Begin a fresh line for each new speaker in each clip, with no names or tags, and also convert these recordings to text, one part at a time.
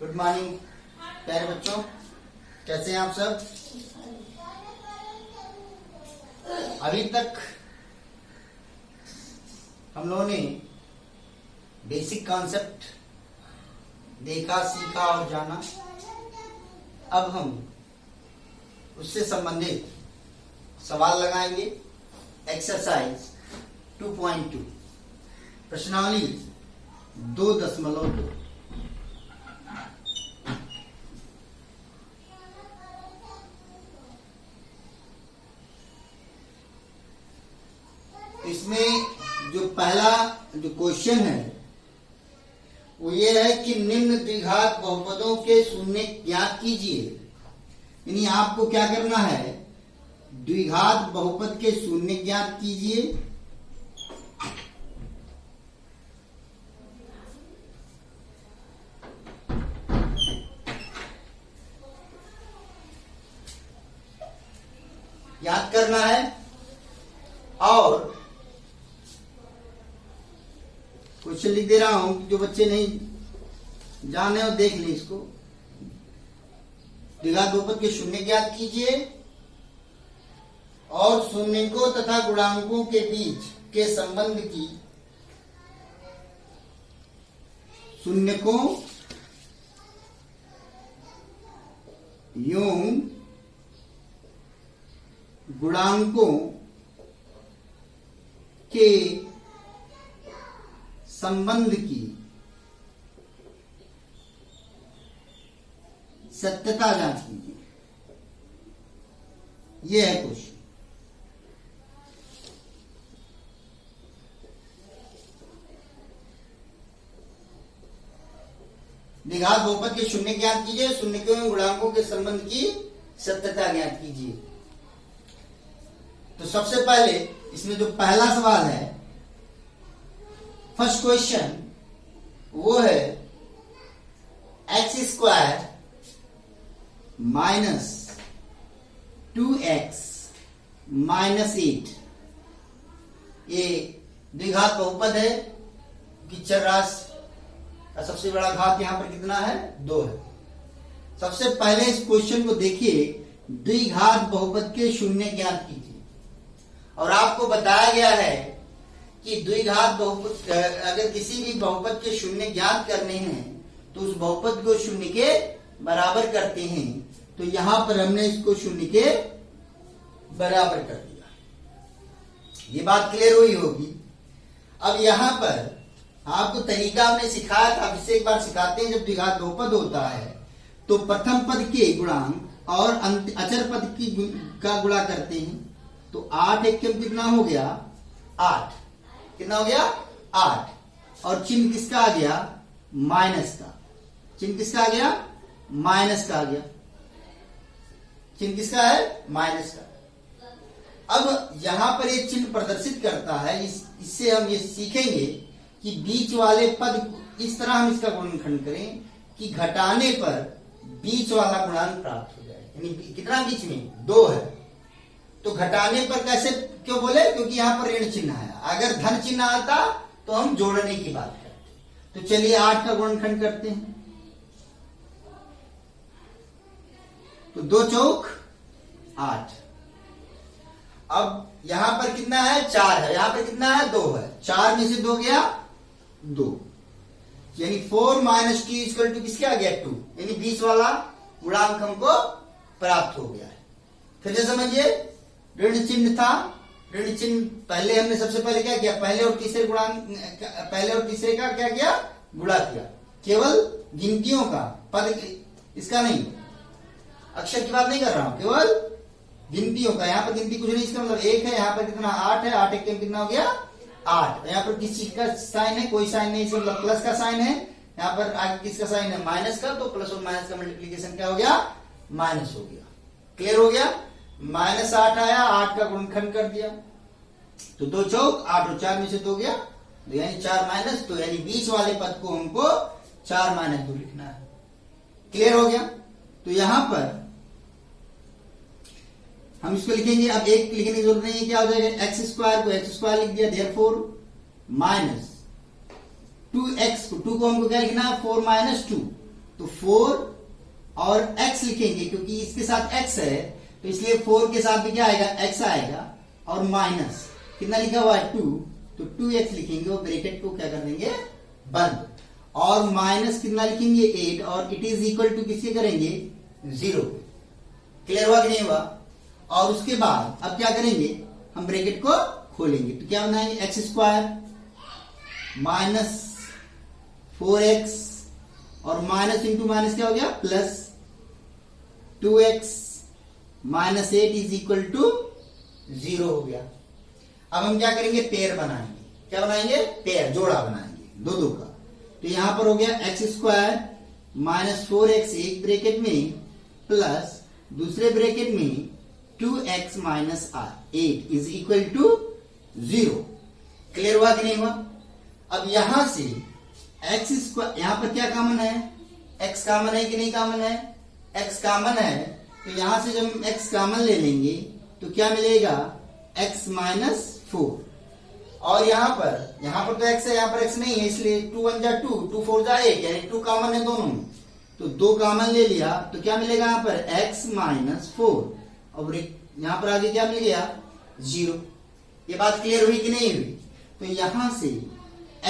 Good morning प्यारे बच्चों, कैसे हैं आप सब। अभी तक हम लोगों ने बेसिक कॉन्सेप्ट देखा, सीखा और जाना। अब हम उससे संबंधित सवाल लगाएंगे। एक्सरसाइज 2.2 प्रश्नावली 2.2। इसमें जो पहला जो क्वेश्चन है वो ये है कि निम्न द्विघात बहुपदों के शून्य ज्ञात कीजिए। यानी आपको क्या करना है, द्विघात बहुपद के शून्य ज्ञात कीजिए। याद करना है और क्वेश्चन लिख दे रहा हूं, जो बच्चे नहीं जाने और देख ले इसको। द्विघात बहुपद के शून्य ज्ञात कीजिए और शून्यकों तथा गुणांकों के बीच के संबंध की, शून्यकों एवं गुणांकों के संबंध की सत्यता जांच कीजिए। यह है क्वेश्चन। द्विघात बहुपद के शून्य ज्ञात कीजिए, शून्यकों एवं गुणांकों के संबंध की सत्यता ज्ञात कीजिए। तो सबसे पहले इसमें जो पहला सवाल है, फर्स्ट क्वेश्चन, वो है x² माइनस 2x माइनस 8। ये द्विघात बहुपद है कि चर राशि का सबसे बड़ा घात यहां पर कितना है, 2 है। सबसे पहले इस क्वेश्चन को देखिए, द्विघात बहुपद के शून्य ज्ञात कीजिए। और आपको बताया गया है कि द्विघात बहुपद, अगर किसी भी बहुपद के शून्य ज्ञात करने हैं तो उस बहुपद को शून्य के बराबर करते हैं। तो यहां पर हमने इसको शून्य के बराबर कर दिया। ये बात क्लियर हुई होगी। अब यहां पर आपको तरीका हमने सिखाया था, फिर से एक बार सिखाते हैं। जब द्विघात बहुपद होता है तो प्रथम पद के गुणांक और अचर पद की का गुणा करते हैं। तो 8 एकम कितना हो गया, 8। कितना हो गया, 8। और चिन्ह किसका आ गया, माइनस का। चिन्ह किसका आ गया, माइनस का आ गया। चिन्ह किसका है, माइनस का। अब यहां पर ये चिन्ह प्रदर्शित करता है, इससे हम ये सीखेंगे कि बीच वाले पद इस तरह हम इसका गुणनखंड करें कि घटाने पर बीच वाला गुणांक प्राप्त हो जाए। यानी कितना बीच में, 2 है। तो घटाने पर कैसे क्यों बोले, क्योंकि यहां पर ऋण चिन्ह आया। अगर धन चिन्ह आता तो हम जोड़ने की बात करते। तो चलिए 8 का गुणनखंड करते हैं। तो 2 चौक 8। अब यहां पर कितना है, 4 है। यहां पर कितना है, 2 है। 4 में से 2 गया 2, यानी 4 माइनस 2 इक्वल टू किसके आ गया, 2। यानी 20 वाला गुणांक हमको प्राप्त हो गया है। फिर से समझिए, ऋण चिन्ह था। ऋण चिन्ह पहले हमने सबसे पहले क्या किया, पहले और तीसरे का क्या किया, गुणा किया। केवल गिनतियों का, पद इसका नहीं, अक्षर की बात नहीं कर रहा हूं, केवल गिनतियों का। यहां पर गिनती कुछ नहीं, इसका मतलब 1 है। यहां पर कितना, 8 है। 8 एक कितना हो गया, 8। यहां पर किस चीज का साइन है, कोई साइन नहीं, इसका मतलब प्लस का साइन है। यहां पर आगे किसका साइन है, माइनस का। तो प्लस और माइनस का मल्टीप्लीकेशन क्या हो गया, माइनस हो गया। क्लियर हो गया। -8 आया, 8 का गुणनखंड कर दिया। तो 2 चौक 8 और 4 में से 2 गया, तो यानी 4 माइनस। तो यानी बीच वाले पद को हमको 4 माइनस 2 लिखना है। क्लियर हो गया। तो यहां पर हम इसको लिखेंगे। अब एक लिखने की जरूरत नहीं है, क्या हो जाएगा, x² को x² लिख दिया, देयरफॉर माइनस 2x को, 2 को हमको क्या लिखना है, 4 माइनस 2। तो 4 और x लिखेंगे, क्योंकि इसके साथ x है तो इसलिए 4 के साथ भी क्या आएगा, x आएगा, और माइनस कितना लिखा हुआ है 2, तो 2x लिखेंगे और ब्रैकेट को क्या कर देंगे, बंद, और माइनस कितना लिखेंगे 8, और इट इज इक्वल टू किसके करेंगे, 0। क्लियर हुआ कि नहीं हुआ। और उसके बाद अब क्या करेंगे, हम ब्रैकेट को खोलेंगे, तो क्या बनाएंगे, एक्स स्क्वायर माइनस 4x और माइनस इंटू माइनस क्या हो गया, plus 2x minus 8 is equal to 0 हो गया। अब हम क्या करेंगे, पेयर बनाएंगे, क्या बनाएंगे, पेयर, जोड़ा बनाएंगे, दो का। तो यहां पर हो गया एक्स स्क्वायर माइनस 4x एक ब्रैकेट में प्लस दूसरे ब्रैकेट में 2x minus 8 is equal to 0। Clear हुआ कि नहीं हुआ। अब यहां से एक्स स्क्वायर, यहां पर क्या कॉमन है, x कॉमन है कि नहीं कॉमन है, x कॉमन है, तो यहां से जब हम x कॉमन ले लेंगे तो क्या मिलेगा, x माइनस 4, और यहां पर तो x है, यहां पर x नहीं है, इसलिए 2 1 जा 2, 2 4 जा 1, यानी 2 कॉमन है दोनों में, तो 2 कॉमन ले लिया तो क्या मिलेगा यहां पर, x माइनस 4, और यहां पर आगे क्या मिल गया, 0। ये बात क्लियर हुई कि नहीं हुई। तो यहां से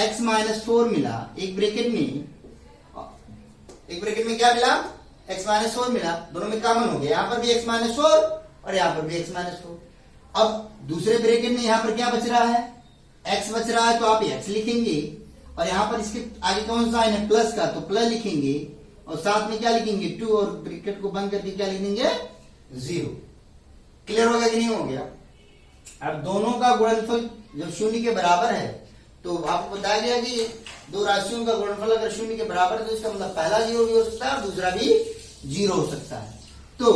x माइनस 4 मिला एक ब्रैकेट में क्या मिला, x माइनस 4 मिला, दोनों में कॉमन हो गया, यहां पर भी x माइनस 4 और यहां पर भी x माइनस 4। अब दूसरे ब्रैकेट में यहां पर क्या बच रहा है, x बच रहा है, तो आप x लिखेंगे, और यहां पर इसके आगे कौन सा साइन है, प्लस का, तो प्लस लिखेंगे, और साथ में क्या लिखेंगे 2, और ब्रैकेट को बंद करके क्या लिखेंगे 0। क्लियर होगा कि नहीं हो गया। अब दोनों का गुणनफल जब शून्य के बराबर है, तो आपको बताया गया कि दो राशियों का गुणनफल अगर शून्य के बराबर है तो इसका मतलब पहला 0 भी हो सकता है और दूसरा भी 0 हो सकता है। तो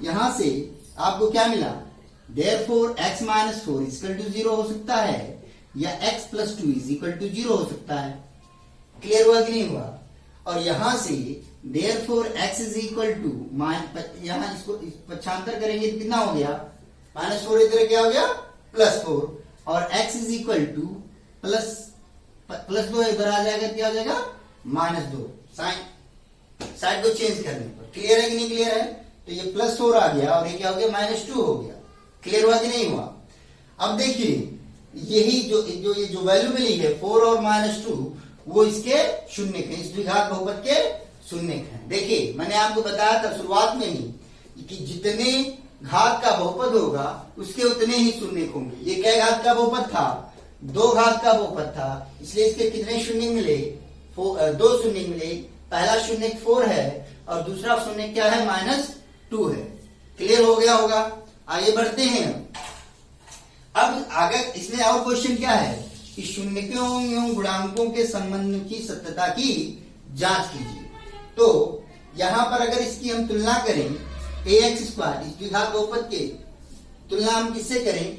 यहां से आपको क्या मिला, Therefore x minus 4 equal to 0 हो सकता है, या x plus 2 is equal to 0 हो सकता है। क्लियर हुआ कि नहीं हुआ। और यहां से Therefore x is equal to, यहां इसको पक्षांतर करेंगे तो कितना हो गया, माइनस 4 इधर क्या हो गया, प्लस 4, और x is equal two plus 2 इधर आ जाएगा, क्या आ जाएगा, माइनस 2, साइड को चेंज करने पर। क्लियर है कि नहीं क्लियर है। तो ये प्लस 4 आ गया और ये क्या हो गया, माइनस 2 हो गया। क्लियर हुआ कि नहीं हुआ। अब देखिए यही जो वैल्यू मिली है 4 और माइनस 2, वो इसके शून्य के, इस द्विघात बहुपद के शून्य हैं। देखिए मैंने आपको बताया था शुरुआत में ही कि जितने घात का बहुपद होगा उसके उतने ही शून्य होंगे। ये क्या घात का बहुपद था, 2 घात का बहुपद था, इसलिए इसके कितने शून्य मिले, 2 शून्य मिले। पहला शून्य 4 है और दूसरा शून्य क्या है, माइनस 2 है। क्लियर हो गया होगा। आगे बढ़ते हैं। अब आगे इसमें और क्वेश्चन क्या है कि शून्यकों एवं गुणांकों के संबंध की सत्यता की जांच कीजिए। तो यहां पर अगर इसकी हम तुलना करें ax स्क्वायर, इस द्विघात बहुपद के तुलना हम किससे करें,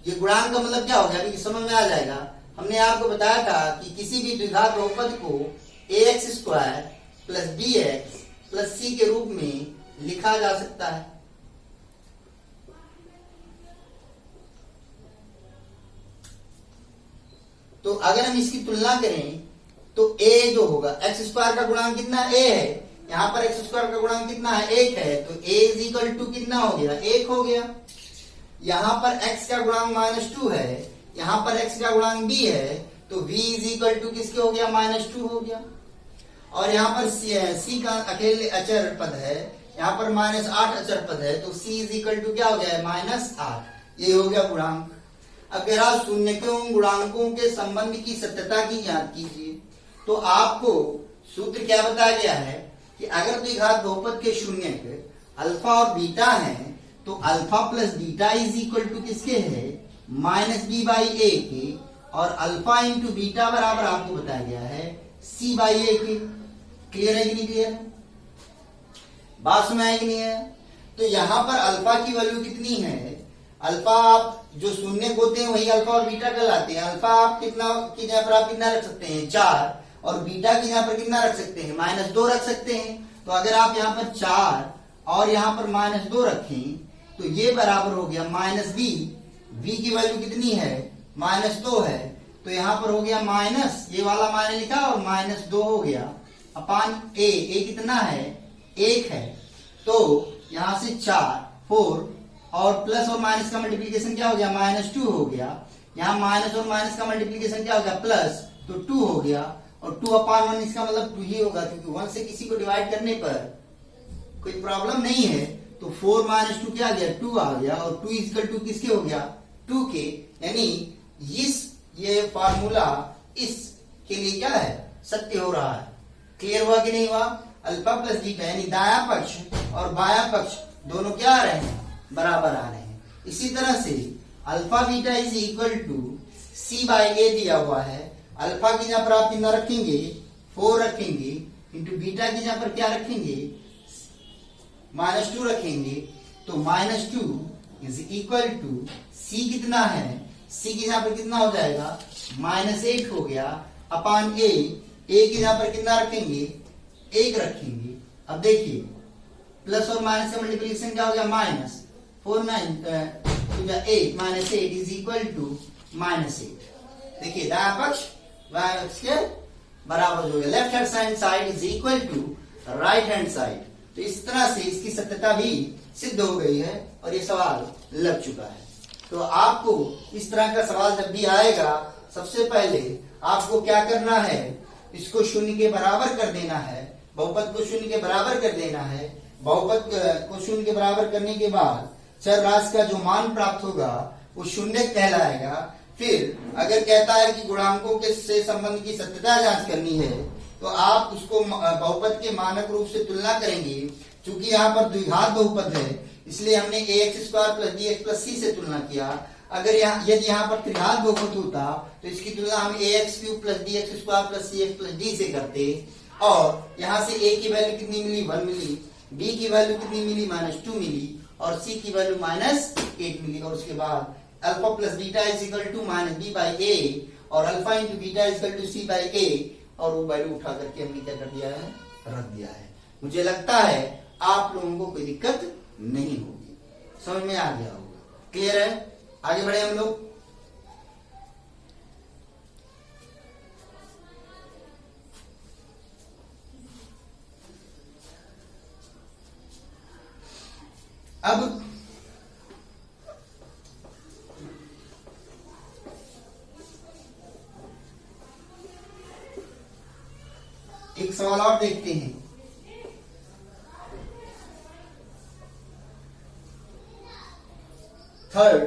ये गुणांक का मतलब क्या हो गया, अभी समझ में आ जाएगा। हमने आपको बताया था कि किसी भी द्विघात बहुपद को ax square plus bx plus c के रूप में लिखा जा सकता है। तो अगर हम इसकी तुलना करें तो a जो होगा, x स्क्वायर का गुणांक कितना a है, यहां पर x स्क्वायर का गुणांक कितना है, 1 है, तो a इज इक्वल टू कितना हो गया, 1 हो गया। यहां पर x का गुणांक माइनस 2 है, यहां पर x का गुणांक b है, तो v इज इक्वल टू किसके हो गया, माइनस 2 हो गया। और यहाँ पर c का अकेले अचर पद है, यहाँ पर माइनस 8 अचर पद है, तो c इज इक्वल टू क्या हो गया, माइनस 8। ये हो गया गुणांक। अगर आप शून्यकों गुणांकों के संबंध की सत्यता की जांच कीजिए तो आपको सूत्र क्या बताया गया है कि अगर द्विघात बहुपद के शून्यक अल्फा और बीटा हैं तो alpha plus beta is equal to किसके है, माइनस बी बाई ए के, और अल्फा इंटू बीटा बराबर आपको बताया गया है सी बाई ए के। क्लियर है कि नहीं क्लियर, बात समझ आई कि नहीं है। तो यहां पर अल्फा की वैल्यू कितनी है, अल्फा आप जो शून्य होते हैं वही अल्फा और बीटा कहलाते हैं। अल्फा आप कितना की जगह पर आप कितना रख सकते हैं, 4, और बीटा की जगह पर कितना रख सकते हैं, माइनस 2 रख सकते हैं। तो अगर आप यहाँ पर 4 और यहाँ पर माइनस 2 रखें तो ये बराबर हो गया माइनस बी, बी की वैल्यू कितनी है, माइनस 2 है, तो यहाँ पर हो गया माइनस, ये वाला माइनस लिखा और माइनस 2 हो गया। अपान ए कितना है 1 है, तो यहां से 4 4 और प्लस और माइनस का मल्टीप्लीकेशन क्या हो गया -2 हो गया। यहाँ माइनस और माइनस का मल्टीप्लीकेशन क्या हो गया प्लस, तो 2 हो गया, और 2 अपान 1 इसका मतलब 2 ही होगा, क्योंकि 1 से किसी को डिवाइड करने पर कोई प्रॉब्लम नहीं है। तो 4 माइनस 2 क्या आ गया 2 आ गया, और 2 इक्वल टू किसके हो गया 2 के, यानी ये फार्मूला इसके लिए क्या है सत्य हो रहा है। क्लियर हुआ कि नहीं हुआ? अल्फा प्लस बीटा यानी दाया पक्ष और बाया पक्ष दोनों क्या आ रहे हैं बराबर आ रहे हैं। इसी तरह से alpha beta is equal to C by A दिया हुआ है। अल्फा की जगह पर आप कितना रखेंगे 4 रखेंगे, इंटू बीटा की जगह पर क्या रखेंगे -2 रखेंगे, तो -2 इज इक्वल टू सी कितना है, सी की जगह पर कितना हो जाएगा -8 हो गया, अपान ए की जगह पर कितना रखेंगे 1 रखेंगे। अब देखिए प्लस और माइनस का मल्टीप्लिकेशन क्या हो गया -4 8 -8 इज इक्वल टू -8। देखिए दाया पक्ष बाया पक्ष के बराबर हो गया। Left hand side is equal to right hand side. तो इस तरह से इसकी सत्यता भी सिद्ध हो गई है और ये सवाल लग चुका है। तो आपको इस तरह का सवाल जब भी आएगा, सबसे पहले आपको क्या करना है, इसको शून्य के बराबर कर देना है, बहुपद को शून्य के बराबर कर देना है। बहुपद को शून्य के बराबर करने के बाद चर राशि का जो मान प्राप्त होगा वो शून्य कहलाएगा। फिर अगर कहता है कि गुणांकों के से संबंध की सत्यता जांच करनी है, तो आप उसको बहुपद के मानक रूप से तुलना करेंगे। चूंकि यहाँ पर द्विघात बहुपद है, इसलिए हमने ax² plus bx plus c से तुलना किया। अगर यदि यहाँ पर त्रिघात बहुपद होता तो इसकी तुलना हम ax³ plus bx² plus cx plus d से करते, और यहाँ से a की वैल्यू कितनी मिली 1 मिली, b की वैल्यू कितनी मिली -2 मिली, और c की वैल्यू -8 मिली। और उसके बाद alpha plus beta is equal to -b by A, और alpha into beta is equal to c by A, और वो वैल्यू उठा करके हमने क्या कर दिया है रख दिया है। मुझे लगता है आप लोगों को कोई दिक्कत नहीं होगी, समझ में आ गया होगा। क्लियर है? आगे बढ़े हम लोग। अब एक सवाल और देखते हैं। थर्ड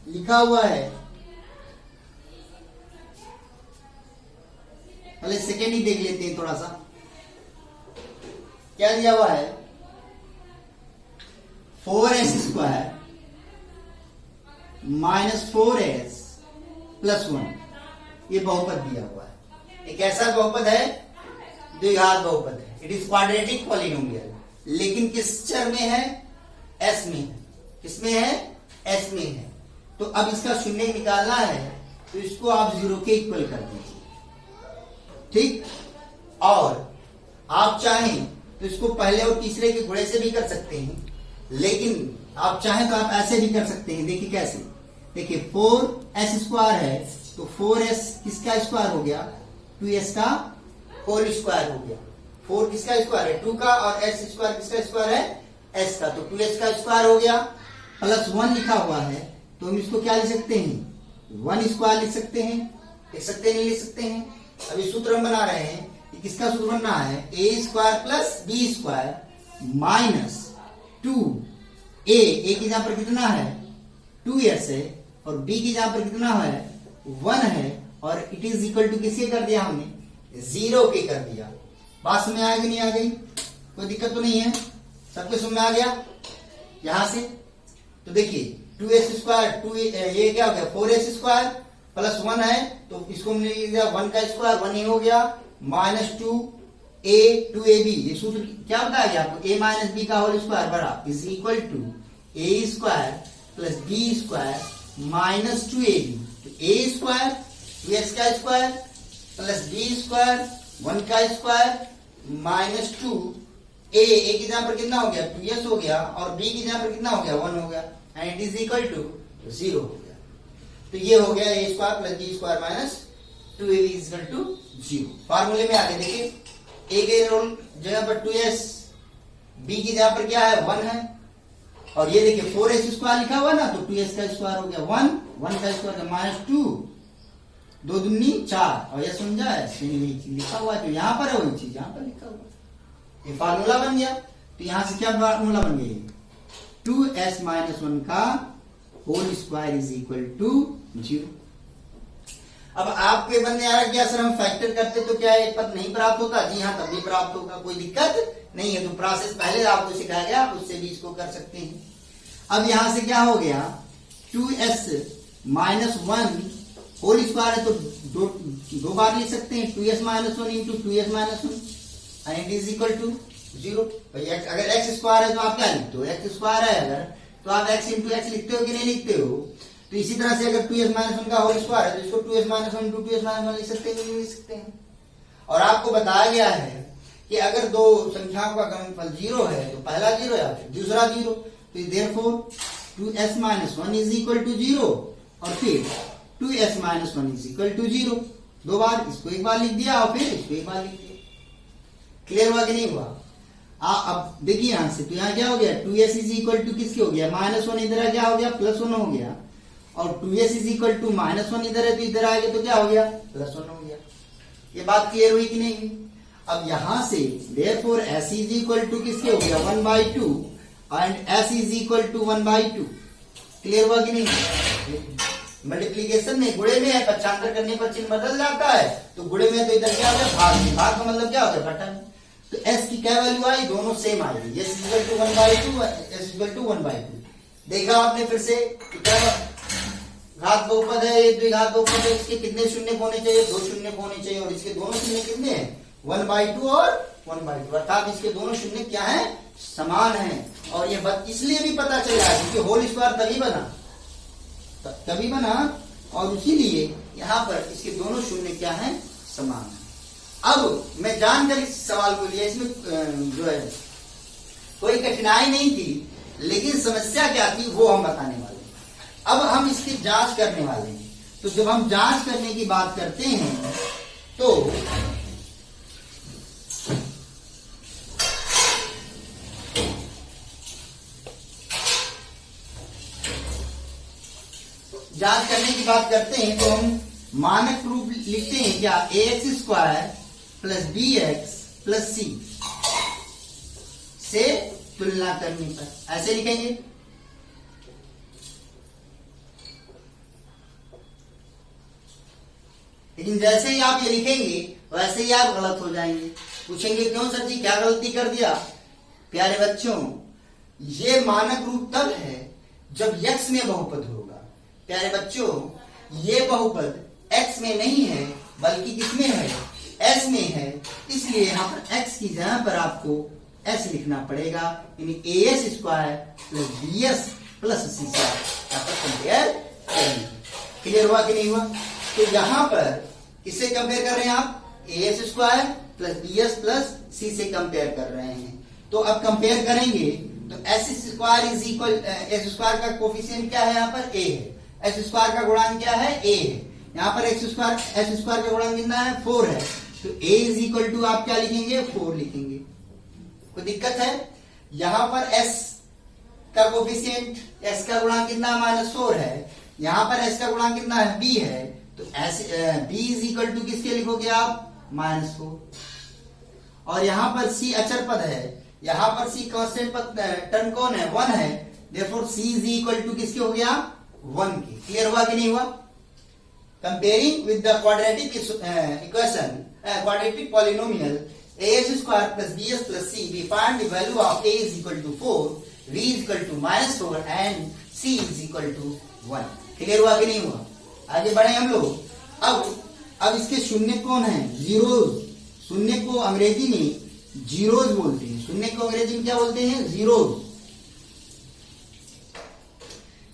लिखा हुआ है, पहले सेकेंड ही देख लेते हैं थोड़ा सा। क्या दिया हुआ है 4s² -4s प्लस 1, ये बहुपद दिया हुआ है। एक ऐसा बहुपद है द्विघात बहुपद है, इट इज क्वाड्रेटिक पॉलिनोमियल, लेकिन किस चर में है s में है। किसमें है s में है। तो अब इसका शून्य निकालना है, तो इसको आप 0 के इक्वल कर दीजिए, ठीक। और आप चाहें तो इसको पहले और तीसरे के गुणे से भी कर सकते हैं, लेकिन आप चाहें तो आप ऐसे भी कर सकते हैं। देखिए कैसे, देखिए 4s² है, तो 4s किसका स्क्वायर हो गया 2s का होल स्क्वायर हो गया। 4 किसका स्क्वायर है 2 का, और s² किसका स्क्वायर है s का, तो 2s का स्क्वायर हो गया, प्लस 1 लिखा हुआ है, तो हम इसको क्या लिख सकते हैं 1² लिख सकते हैं। लिख सकते हैं नहीं लिख सकते हैं। अभी सूत्र हम बना रहे हैं, किसका सूत्र बनना है a² plus b² minus 2a, a की जहां पर कितना है 2s है, और b की जहां पर कितना है 1 है, और इट इज इक्वल टू किसके कर दिया हमने 0 के कर दिया। बात समझ आ गई नहीं आ गई? कोई दिक्कत तो नहीं है? सबके समझ में आ गया यहां से? तो देखिए 2s², 2 ये क्या हो गया 4s² प्लस 1 है, तो इसको हमने लिख दिया 1 का स्क्वायर 1 ही हो गया, -2a 2ab। ये सूत्र क्या बताया गया आपको, a माइनस बी का होल स्क्वायर बड़ा is equal to a² plus b² minus 2ab। तो a² 2s का स्क्वायर प्लस b² 1 का स्क्वायर माइनस 2a, a की जगह पर कितना हो गया 2s हो गया, और b की जगह पर कितना हो गया 1 हो गया, and it is equal to 0 हो गया। तो ये हो गया a² plus b² minus 2ab is equal to 0। फार्मूले में आगे देखिए, a के रोल जगह पर 2s, b की जगह पर क्या है 1 है, और ये देखिए 4s स्क्वायर लिखा हुआ ना, तो 2s का स्क्वायर हो गया 1, 1 का स्क्वायर -2, 2 दूनी 4, और ये समझा है वही चीज लिखा हुआ है, जो यहाँ पर है वही चीज यहाँ पर लिखा हुआ है। ये फार्मूला बन गया। तो यहां से क्या फार्मूला बन गई, 2s - 1 का whole square is equal to 0। अब आपके बनने आ रहा क्या सर, हम फैक्टर करते तो क्या एक पद नहीं प्राप्त होता? जी हाँ, तब भी प्राप्त होगा, कोई दिक्कत नहीं है। तो प्रोसेस पहले आपको सिखाया गया, आप उससे भी इसको कर सकते हैं। अब यहां से क्या हो गया, 2s - 1 होल स्क्वायर है, तो दो बार लिख सकते हैं, 2s - 1 into 2s - 1 and it is equal to 0। अगर x स्क्वायर है तो आप क्या लिखते हो, x स्क्वायर है अगर, तो आप x इंटू x लिखते हो कि नहीं लिखते हो? तो इसी तरह से अगर 2s - 1 का होल स्क्वायर है तो इसको 2s - 1 इंटू 2s - 1 लिख सकते हैं कि नहीं लिख सकते हैं? और आपको बताया गया है कि अगर दो संख्याओं का गुणनफल 0 है तो पहला 0 या फिर दूसरा 0, तो therefore 2s - 1 is equal to 0 और फिर 2s - 1 इज इक्वल टू 0। दो बार, इसको एक बार लिख दिया और फिर इसको एक बार लिख दिया। क्लियर हुआ कि नहीं हुआ? अब देखिए यहां से, तो यहाँ क्या हो गया, 2s इज इक्वल टू किसके हो गया, -1, इधर क्या हो गया, +1 हो गया, और 2s इज इक्वल टू -1 इधर है तो इधर आएगा तो क्या हो गया, +1 हो गया। ये बात क्लियर हुई कि नहीं हुई? अब यहां से therefore s is equal to किसके हो गया, 1/2 and s is equal to 1/2। Clear हुआ कि नहीं? मल्टीप्लीकेशन में गुणे में है, पक्षांतर करने पर चिन्ह बदल जाता है, तो गुणे में तो इधर क्या हो गया, भाग में, भाग का मतलब क्या हो गया, बटन। तो s की क्या वैल्यू आई, दोनों सेम आएगी, s equal to 1/2, s equal to 1/2। देखा आपने फिर से, घात बहुपद है, ये द्विघात बहुपद है, इसके कितने शून्य होने चाहिए, 2 शून्य होने चाहिए, और इसके दोनों शून्य कितने हैं, 1/2 और 1/2, अर्थात इसके दोनों शून्य क्या है, समान है। और ये इसलिए भी पता चला क्योंकि होल स्क्वायर तभी बना, और इसीलिए यहां पर इसके दोनों शून्य क्या है, समान है। अब मैं जानकर इस सवाल को लिया, इसमें जो है कोई कठिनाई नहीं थी, लेकिन समस्या क्या थी वो हम बताने वाले हैं। अब हम इसकी जांच करने वाले हैं। तो जब हम जांच करने की बात करते हैं तो जांच करने की बात करते हैं तो हम मानक रूप लिखते हैं क्या, ax² plus bx plus c से तुलना करने पर ऐसे लिखेंगे। लेकिन जैसे ही आप ये लिखेंगे वैसे ही आप गलत हो जाएंगे। पूछेंगे क्यों सर जी, क्या गलती कर दिया? प्यारे बच्चों, ये मानक रूप तब है जब x में बहुपद होगा। प्यारे बच्चों, ये बहुपद x में नहीं है बल्कि किसमें है, s में है, इसलिए यहाँ पर x की जगह पर आपको s लिखना पड़ेगा, यानी as² plus bs plus c से यहाँ पर कंपेयर करेंगे। क्लियर हुआ कि नहीं हुआ? तो यहाँ पर किससे कंपेयर कर रहे हैं आप, as² plus bs plus c से कंपेयर कर रहे हैं। तो अब कंपेयर करेंगे तो s² इज इक्वल, s² का कोफिशिएंट क्या है, यहाँ पर a है, s² का गुणांक क्या है, a है, यहाँ पर s² का गुणांक कितना है, 4 है, तो a इज इक्वल टू आप क्या लिखेंगे, 4 लिखेंगे। कोई दिक्कत है? यहाँ पर s का कोफिशिएंट, s का गुणांक कितना, -4 है, यहाँ पर s का गुणांक कितना है, b है, तो b इज इक्वल टू किसके लिखोगे आप, -4। और यहाँ पर c अचर पद है, यहाँ पर c कांस्टेंट पद टर्म कौन है, 1 है, therefore c is equal to किसके हो गया, 1 के। क्लियर हुआ कि नहीं हुआ? Comparing with the quadratic equation, quadratic polynomial as² plus bs plus c, we find the value of a is equal to 4, b is equal to -4 and c is equal to 1। Clear हुआ कि नहीं हुआ? आगे बढ़े हम लोग। अब इसके शून्य कौन है, जीरोज। शून्य को अंग्रेजी में जीरोज बोलते हैं, शून्य को अंग्रेजी में क्या बोलते हैं, जीरोज।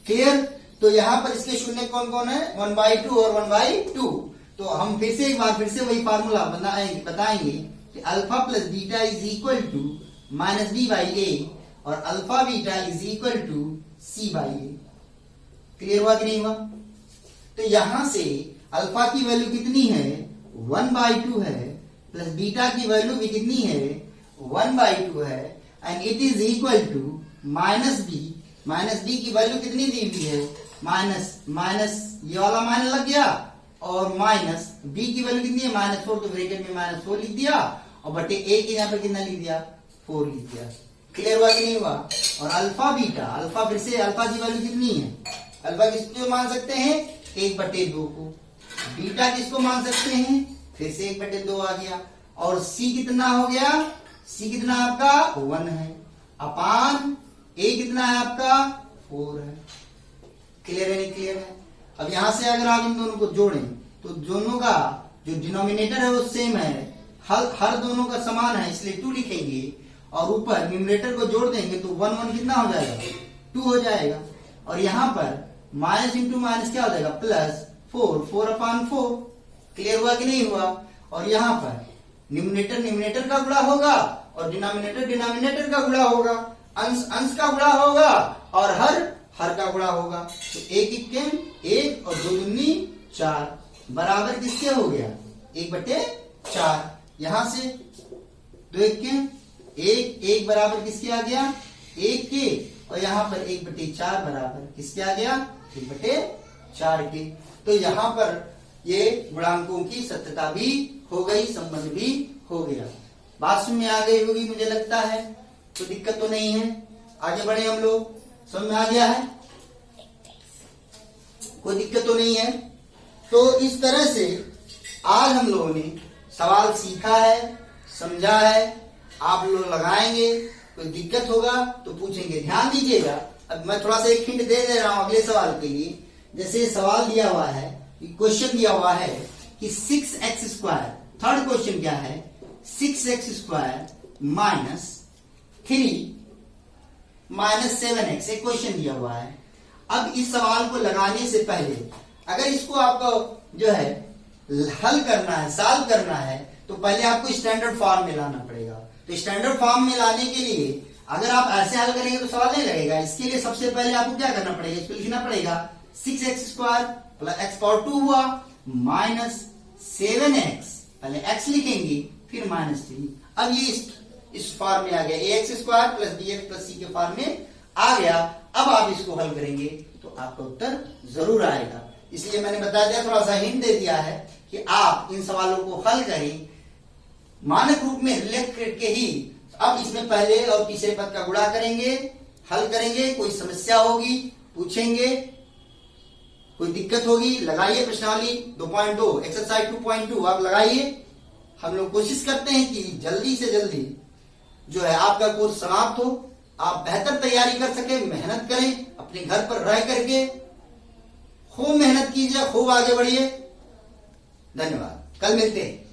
क्लियर? तो यहाँ पर इसके शून्य कौन कौन है, 1/2 और 1/2। तो हम फिर से वही फार्मूला बताएंगे कि alpha plus beta is equal to -b/a और alpha beta is equal to c/a। Clear हुआ कि नहीं हुआ? तो यहां से अल्फा की वैल्यू कितनी है 1/2 है, प्लस बीटा की वैल्यू भी कितनी है 1/2 है, and it is equal to minus B की वैल्यू कितनी दी हुई है माइनस ये वाला माइनस लग गया, और माइनस बी की वैल्यू कितनी है -4, तो ब्रैकेट में -4 लिख दिया, और बटे ए के यहाँ पे कितना लिख दिया 4 लिख दिया। क्लियर हुआ कि नहीं हुआ? और अल्फा बीटा, अल्फा फिर से अल्फा की वैल्यू कितनी है, अल्फा किसको मान सकते हैं 1/2 को, बीटा किसको मान सकते हैं फिर से 1/2 आ गया, और सी कितना हो गया, सी कितना आपका 1 है, अपान ए कितना है आपका 4 है। क्लियर है नहीं क्लियर है? अब यहां से अगर आप इन दोनों को जोड़ें तो दोनों का जो डिनोमिनेटर है वो सेम है, हर दोनों का समान है, इसलिए 2 लिखेंगे, और ऊपर न्यूमरेटर को जोड़ देंगे तो 1 कितना हो जाएगा 2 हो जाएगा, और यहाँ पर माइनस इंटू माइनस क्या हो जाएगा प्लस 4/4। क्लियर हुआ कि नहीं हुआ? और यहाँ पर न्यूमरेटर का गुणा होगा और डिनोमिनेटर का गुणा होगा, अंश का गुणा होगा और हर का गुणा होगा, तो 1 और 2 दूनी 4 बराबर किसके हो गया 1/4। यहां से 2 1 बराबर किसके आ गया 1 के, और यहाँ पर 1/4 बराबर किसके आ गया 1/4 के। तो यहाँ पर ये गुणांकों की सत्यता भी हो गई, संबंध भी हो गया। बात समझ में आ गई होगी मुझे लगता है, तो दिक्कत तो नहीं है। आगे बढ़े हम लोग, समझ में आ गया है, कोई दिक्कत तो नहीं है। तो इस तरह से आज हम लोगों ने सवाल सीखा है, समझा है, आप लोग लगाएंगे, कोई दिक्कत होगा तो पूछेंगे। ध्यान दीजिएगा, अब मैं थोड़ा सा एक हिंट दे रहा हूं अगले सवाल के लिए। जैसे सवाल दिया हुआ है, क्वेश्चन दिया हुआ है कि 6x², थर्ड क्वेश्चन क्या है 6x² माइनस 3 माइनस 7x, एक क्वेश्चन दिया हुआ है। अब इस सवाल को लगाने से पहले अगर इसको आपको जो है हल करना है, सॉल्व करना है, तो पहले आपको स्टैंडर्ड फॉर्म में लाना पड़ेगा। तो स्टैंडर्ड फॉर्म में लाने के लिए अगर आप ऐसे हल करेंगे तो सवाल नहीं लगेगा। इसके लिए सबसे पहले आपको क्या करना पड़ेगा, इसको लिखना पड़ेगा 6x² प्लस x⁴ हुआ माइनस 7x, पहले x लिखेंगे फिर -3। अब ये इस फॉर्म में आ गया ax² plus bx plus c के फॉर्म में आ गया। अब आप इसको हल करेंगे तो आपका उत्तर जरूर आएगा। इसलिए मैंने बता दिया, थोड़ा सा हिंट दे दिया है कि आप इन सवालों को हल करें मानक रूप में रिलेट करके ही। अब इसमें पहले और तीसरे पद का गुणा करेंगे, हल करेंगे, कोई समस्या होगी पूछेंगे, कोई दिक्कत होगी लगाइए प्रश्नावली 2.2 एक्सरसाइज 2.2 आप लगाइए। हम लोग कोशिश करते हैं कि जल्दी से जल्दी जो है आपका कोर्स समाप्त हो, आप बेहतर तैयारी कर सके, मेहनत करें, अपने घर पर रह करके खूब मेहनत कीजिए, खूब आगे बढ़िए। धन्यवाद, कल मिलते हैं।